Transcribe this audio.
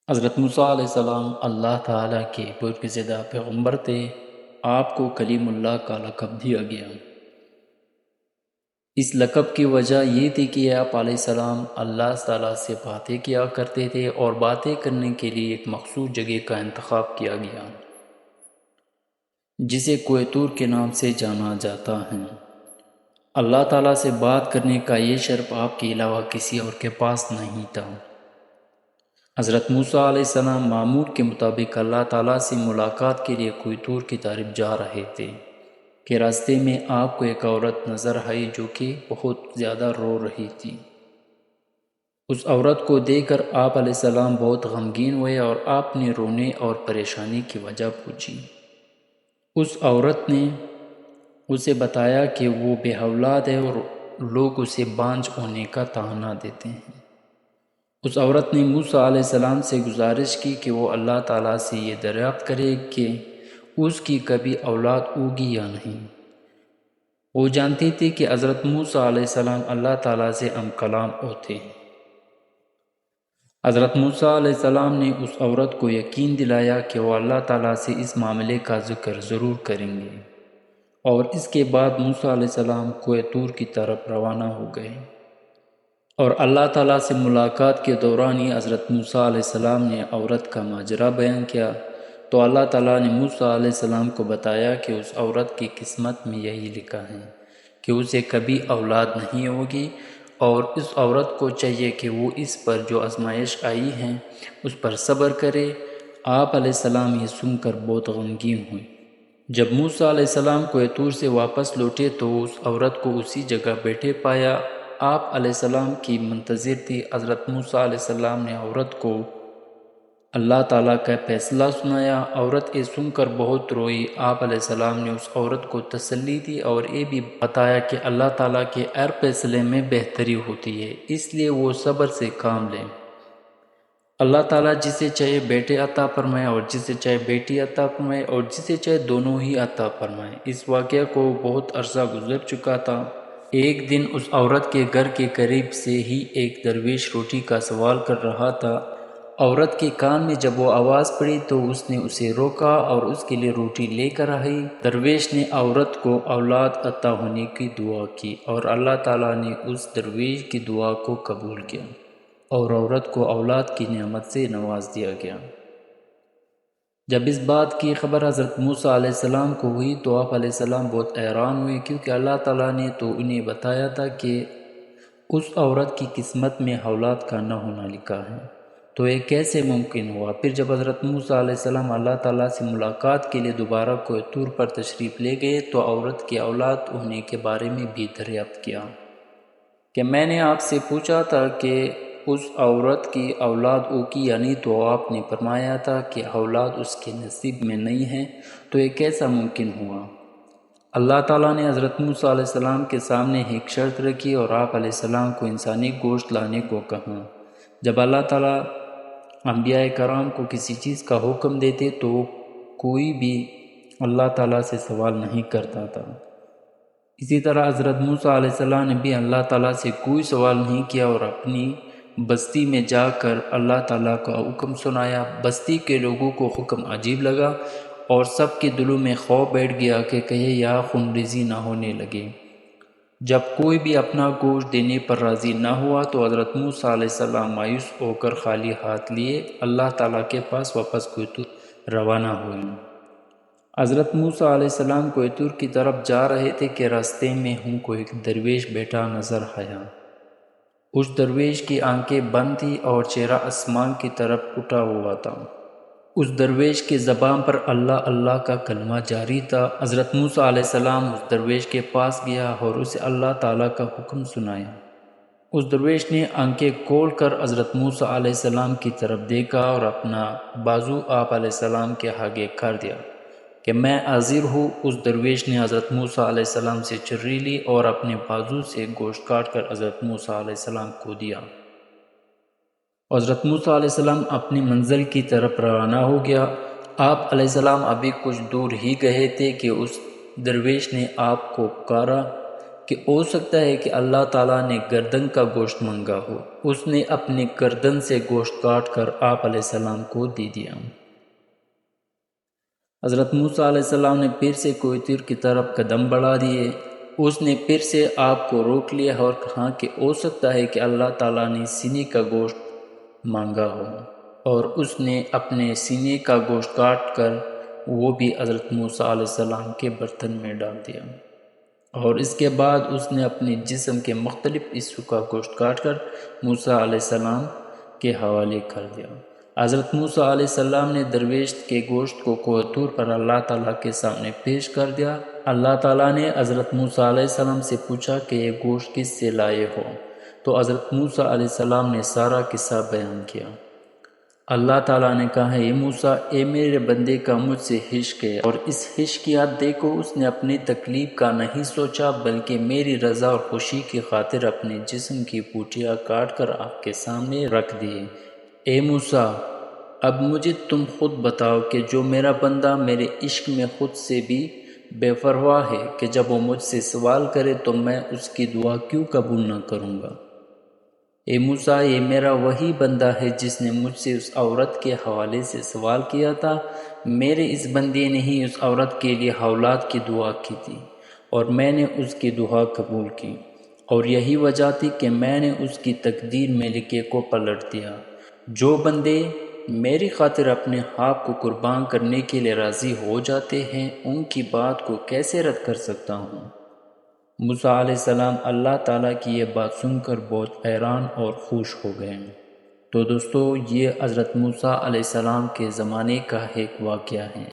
حضرت موسیٰ علیہ السلام اللہ تعالیٰ کے برگزیدہ پیغمبر تھے۔ آپ کو کلیم اللہ کا لقب دیا گیا۔ اس لقب کی وجہ یہ تھی کہ آپ علیہ السلام اللہ تعالیٰ سے باتیں کیا کرتے تھے اور باتیں کرنے کے لیے ایک مخصوص جگہ کا انتخاب کیا گیا جسے کوہ طور کے نام سے جانا جاتا ہے۔ اللہ تعالیٰ سے بات کرنے کا یہ شرف آپ کے علاوہ کسی اور کے پاس نہیں تھا۔ حضرت موسیٰ علیہ السلام معمول کے مطابق اللہ تعالیٰ سے ملاقات کے لیے کوہ طور کی طرف جا رہے تھے کہ راستے میں آپ کو ایک عورت نظر آئی جو کہ بہت زیادہ رو رہی تھی۔ اس عورت کو دیکھ کر آپ علیہ السلام بہت غمگین ہوئے اور آپ نے رونے اور پریشانی کی وجہ پوچھی۔ اس عورت نے اسے بتایا کہ وہ بے اولاد ہے اور لوگ اسے بانجھ ہونے کا طعنہ دیتے ہیں۔ اس عورت نے موسیٰ علیہ السلام سے گزارش کی کہ وہ اللہ تعالیٰ سے یہ دریافت کرے کہ اس کی کبھی اولاد ہوگی یا نہیں۔ وہ جانتی تھی کہ حضرت موسیٰ علیہ السلام اللہ تعالیٰ سے ہم کلام ہوتے ہیں۔ حضرت موسیٰ علیہ السلام نے اس عورت کو یقین دلایا کہ وہ اللہ تعالیٰ سے اس معاملے کا ذکر ضرور کریں گے، اور اس کے بعد موسیٰ علیہ السلام کوہ طور کی طرف روانہ ہو گئے۔ اور اللہ تعالیٰ سے ملاقات کے دوران ہی حضرت موسیٰ علیہ السلام نے عورت کا ماجرا بیان کیا تو اللہ تعالیٰ نے موسیٰ علیہ السلام کو بتایا کہ اس عورت کی قسمت میں یہی لکھا ہے کہ اسے کبھی اولاد نہیں ہوگی، اور اس عورت کو چاہیے کہ وہ اس پر جو آزمائش آئی ہیں اس پر صبر کرے۔ آپ علیہ السلام یہ سن کر بہت غمگین ہوئے۔ جب موسیٰ علیہ السلام کوہ طور سے واپس لوٹے تو اس عورت کو اسی جگہ بیٹھے پایا۔ آپ علیہ السلام کی منتظر تھی۔ حضرت موسیٰ علیہ السلام نے عورت کو اللہ تعالیٰ کا فیصلہ سنایا۔ عورت یہ سن کر بہت روئی۔ آپ علیہ السلام نے اس عورت کو تسلی دی اور یہ بھی بتایا کہ اللہ تعالیٰ کے ہر فیصلے میں بہتری ہوتی ہے، اس لیے وہ صبر سے کام لیں۔ اللہ تعالیٰ جسے چاہے بیٹے عطا فرمائے اور جسے چاہے بیٹی عطا فرمائے اور جسے چاہے دونوں ہی عطا فرمائے۔ اس واقعہ کو بہت عرصہ گزر چکا تھا۔ ایک دن اس عورت کے گھر کے قریب سے ہی ایک درویش روٹی کا سوال کر رہا تھا۔ عورت کے کان میں جب وہ آواز پڑی تو اس نے اسے روکا اور اس کے لیے روٹی لے کر آئی۔ درویش نے عورت کو اولاد عطا ہونے کی دعا کی اور اللہ تعالیٰ نے اس درویش کی دعا کو قبول کیا اور عورت کو اولاد کی نعمت سے نواز دیا گیا۔ جب اس بات کی خبر حضرت موسیٰ علیہ السلام کو ہوئی تو آپ علیہ السلام بہت حیران ہوئے، کیونکہ اللہ تعالیٰ نے تو انہیں بتایا تھا کہ اس عورت کی قسمت میں اولاد کا نہ ہونا لکھا ہے، تو یہ کیسے ممکن ہوا؟ پھر جب حضرت موسیٰ علیہ السلام اللہ تعالیٰ سے ملاقات کے لیے دوبارہ کوہ طور پر تشریف لے گئے تو عورت کی اولاد ہونے کے بارے میں بھی دریافت کیا کہ میں نے آپ سے پوچھا تھا کہ اس عورت کی اولاد ہوگی یا نہیں، تو آپ نے فرمایا تھا کہ اولاد اس کے نصیب میں نہیں ہے، تو یہ کیسا ممکن ہوا؟ اللہ تعالیٰ نے حضرت موسیٰ علیہ السلام کے سامنے ایک شرط رکھی اور آپ علیہ السلام کو انسانی گوشت لانے کو کہا۔ جب اللہ تعالیٰ انبیاء کرام کو کسی چیز کا حکم دیتے تو کوئی بھی اللہ تعالیٰ سے سوال نہیں کرتا تھا۔ اسی طرح حضرت موسیٰ علیہ السلام نے بھی اللہ تعالیٰ سے کوئی سوال نہیں کیا اور اپنی بستی میں جا کر اللہ تعالیٰ کا حکم سنایا۔ بستی کے لوگوں کو حکم عجیب لگا اور سب کے دلوں میں خوف بیٹھ گیا کہ کہیں یا خونریزی نہ ہونے لگے۔ جب کوئی بھی اپنا گوشت دینے پر راضی نہ ہوا تو حضرت موسیٰ علیہ السلام مایوس ہو کر خالی ہاتھ لیے اللہ تعالیٰ کے پاس واپس کوہ طور روانہ ہوئے۔ حضرت موسیٰ علیہ السلام کوہ طور کی طرف جا رہے تھے کہ راستے میں ان کو ایک درویش بیٹھا نظر آیا۔ اس درویش کی آنکھیں بند تھیں اور چہرہ آسمان کی طرف اٹھا ہوا تھا۔ اس درویش کی زبان پر اللہ اللہ کا کلمہ جاری تھا۔ حضرت موسیٰ علیہ السلام اس درویش کے پاس گیا اور اسے اللہ تعالیٰ کا حکم سنایا۔ اس درویش نے آنکھیں کھول کر حضرت موسیٰ علیہ السلام کی طرف دیکھا اور اپنا بازو آپ علیہ السلام کے آگے کر دیا کہ میں حاضر ہوں۔ اس درویش نے حضرت موسیٰ علیہ السلام سے چھری لی اور اپنے بازو سے گوشت کاٹ کر حضرت موسیٰ علیہ السلام کو دیا۔ حضرت موسیٰ علیہ السلام اپنی منزل کی طرف روانہ ہو گیا۔ آپ علیہ السلام ابھی کچھ دور ہی گئے تھے کہ اس درویش نے آپ کو پکارا کہ ہو سکتا ہے کہ اللہ تعالیٰ نے گردن کا گوشت مانگا ہو۔ اس نے اپنی گردن سے گوشت کاٹ کر آپ علیہ السلام کو دے دیا۔ حضرت موسیٰ علیہ السلام نے پھر سے کوہ طور کی طرف قدم بڑھا دیے۔ اس نے پھر سے آپ کو روک لیا اور کہا کہ ہو سکتا ہے کہ اللہ تعالیٰ نے سینے کا گوشت مانگا ہو، اور اس نے اپنے سینے کا گوشت کاٹ کر وہ بھی حضرت موسیٰ علیہ السلام کے برتن میں ڈال دیا، اور اس کے بعد اس نے اپنے جسم کے مختلف حصوں کا گوشت کاٹ کر موسیٰ علیہ السلام کے حوالے کر دیا۔ حضرت موسیٰ علیہ السلام نے درویش کے گوشت کو کوہ طور پر اللہ تعالیٰ کے سامنے پیش کر دیا۔ اللہ تعالیٰ نے حضرت موسیٰ علیہ السلام سے پوچھا کہ یہ گوشت کس سے لائے ہو؟ تو حضرت موسیٰ علیہ السلام نے سارا قصہ بیان کیا۔ اللہ تعالیٰ نے کہا، اے موسیٰ، اے میرے بندے کا مجھ سے عشق ہے، اور اس عشق کی حد دیکھو، اس نے اپنی تکلیف کا نہیں سوچا بلکہ میری رضا اور خوشی کی خاطر اپنے جسم کی بوٹیاں کاٹ کر آپ کے سامنے رکھ دیے۔ اے موسیٰ، اب مجھے تم خود بتاؤ کہ جو میرا بندہ میرے عشق میں خود سے بھی بے پرواہ ہے کہ جب وہ مجھ سے سوال کرے تو میں اس کی دعا کیوں قبول نہ کروں گا؟ اے موسیٰ، یہ میرا وہی بندہ ہے جس نے مجھ سے اس عورت کے حوالے سے سوال کیا تھا۔ میرے اس بندے نے ہی اس عورت کے لیے اولاد کی دعا کی تھی، اور میں نے اس کی دعا قبول کی، اور یہی وجہ تھی کہ میں نے اس کی تقدیر میں لکھے کو پلٹ دیا۔ جو بندے میری خاطر اپنے آپ کو قربان کرنے کے لیے راضی ہو جاتے ہیں، ان کی بات کو کیسے رد کر سکتا ہوں؟ موسیٰ علیہ السلام اللہ تعالیٰ کی یہ بات سن کر بہت حیران اور خوش ہو گئے۔ تو دوستو، یہ حضرت موسیٰ علیہ السلام کے زمانے کا ایک واقعہ ہے۔